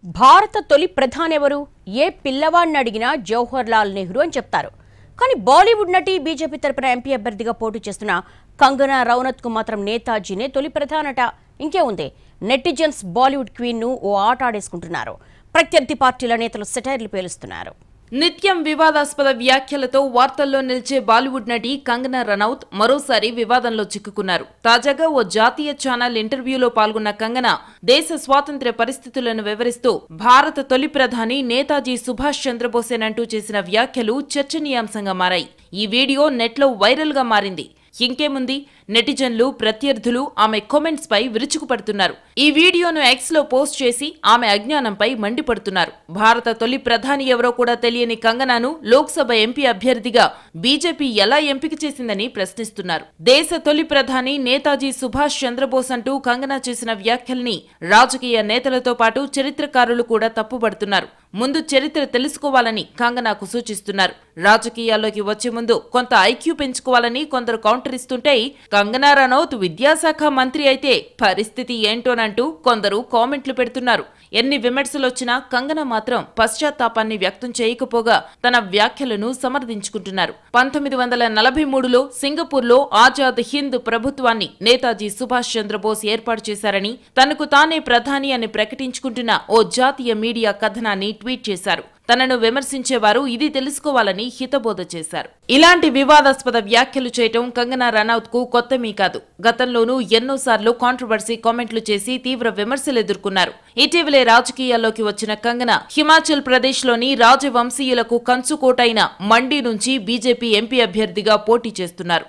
భారత తొలి ప్రధాని ఎవరు? ఏ పిల్లవాడిని అడిగినా జవహర్ లాల్ నెహ్రూ అని చెప్తారు. కానీ బాలీవుడ్ నటి బీజేపీ తరపున ఎంపీ అభ్యర్థిగా పోటీ చేస్తున్న కంగనా రనౌత్ కు మాత్రం నేతాజీనే తొలి ప్రధానట. ఇంకేముంది, నెటిజన్స్ బాలీవుడ్ క్వీన్ ను ఓ ఆట ఆడేసుకుంటున్నారు. ప్రత్యర్థి పార్టీల నేతలు సెటైర్లు పేలుస్తున్నారు. నిత్యం వివాదాస్పద వ్యాఖ్యలతో వార్తల్లో నిలిచే బాలీవుడ్ నటి కంగనా రనౌత్ మరోసారి వివాదంలో చిక్కుకున్నారు. తాజాగా ఓ జాతీయ ఛానల్ ఇంటర్వ్యూలో పాల్గొన్న కంగనా దేశ స్వాతంత్ర్య పరిస్థితులను వివరిస్తూ భారత తొలి ప్రధాని నేతాజీ సుభాష్ చంద్రబోసేనంటూ చేసిన వ్యాఖ్యలు చర్చనీయాంశంగా మారాయి. ఈ వీడియో నెట్లో వైరల్ గా మారింది. ఇంకేముంది, నెటిజన్లు ప్రత్యర్థులు ఆమె కామెంట్స్ పై విరుచుకుపడుతున్నారు. ఈ వీడియోను ఎక్స్ లో పోస్ట్ చేసి ఆమె అజ్ఞానంపై మండిపడుతున్నారు. భారత తొలి ప్రధాని ఎవరో కూడా తెలియని కంగనాను లోక్సభ ఎంపీ అభ్యర్థిగా బీజేపీ ఎలా ఎంపిక చేసిందని ప్రశ్నిస్తున్నారు. దేశ తొలి ప్రధాని నేతాజీ సుభాష్ చంద్రబోస్ అంటూ కంగనా చేసిన వ్యాఖ్యల్ని రాజకీయ నేతలతో పాటు చరిత్రకారులు కూడా తప్పుపడుతున్నారు. ముందు చరిత్ర తెలుసుకోవాలని కంగనాకు సూచిస్తున్నారు. రాజకీయాల్లోకి వచ్చే ముందు కొంత ఐక్యూ పెంచుకోవాలని కొందరు కౌంటర్ ఇస్తుంటే, కంగనా రనౌత్ విద్యాశాఖ మంత్రి అయితే పరిస్థితి ఏంటోనంటూ కొందరు కామెంట్లు పెడుతున్నారు. ఎన్ని విమర్శలొచ్చినా కంగనా మాత్రం పశ్చాత్తాపాన్ని వ్యక్తం చేయకపోగా తన వ్యాఖ్యలను సమర్థించుకుంటున్నారు. 1943లో సింగపూర్లో ఆజాద్ హింద్ ప్రభుత్వాన్ని నేతాజీ సుభాష్ చంద్రబోస్ ఏర్పాటు చేశారని, తనకు తానే ప్రధాని అని ప్రకటించుకుంటున్న ఓ జాతీయ మీడియా కథనాన్ని ట్వీట్ చేశారు. తనను విమర్శించేవారు ఇది తెలుసుకోవాలని హితబోధ చేశారు. ఇలాంటి వివాదాస్పద వ్యాఖ్యలు చేయటం కంగనా రనౌత్ కు కొత్తమీ కాదు. గతంలోనూ ఎన్నోసార్లు కాంట్రవర్సీ కామెంట్లు చేసి తీవ్ర విమర్శలు ఎదుర్కొన్నారు. ఇటీవలే రాజకీయాల్లోకి వచ్చిన కంగనా హిమాచల్ ప్రదేశ్ లోని రాజవంశీయులకు కంచుకోటైన మండి నుంచి బీజేపీ ఎంపీ అభ్యర్థిగా పోటీ చేస్తున్నారు.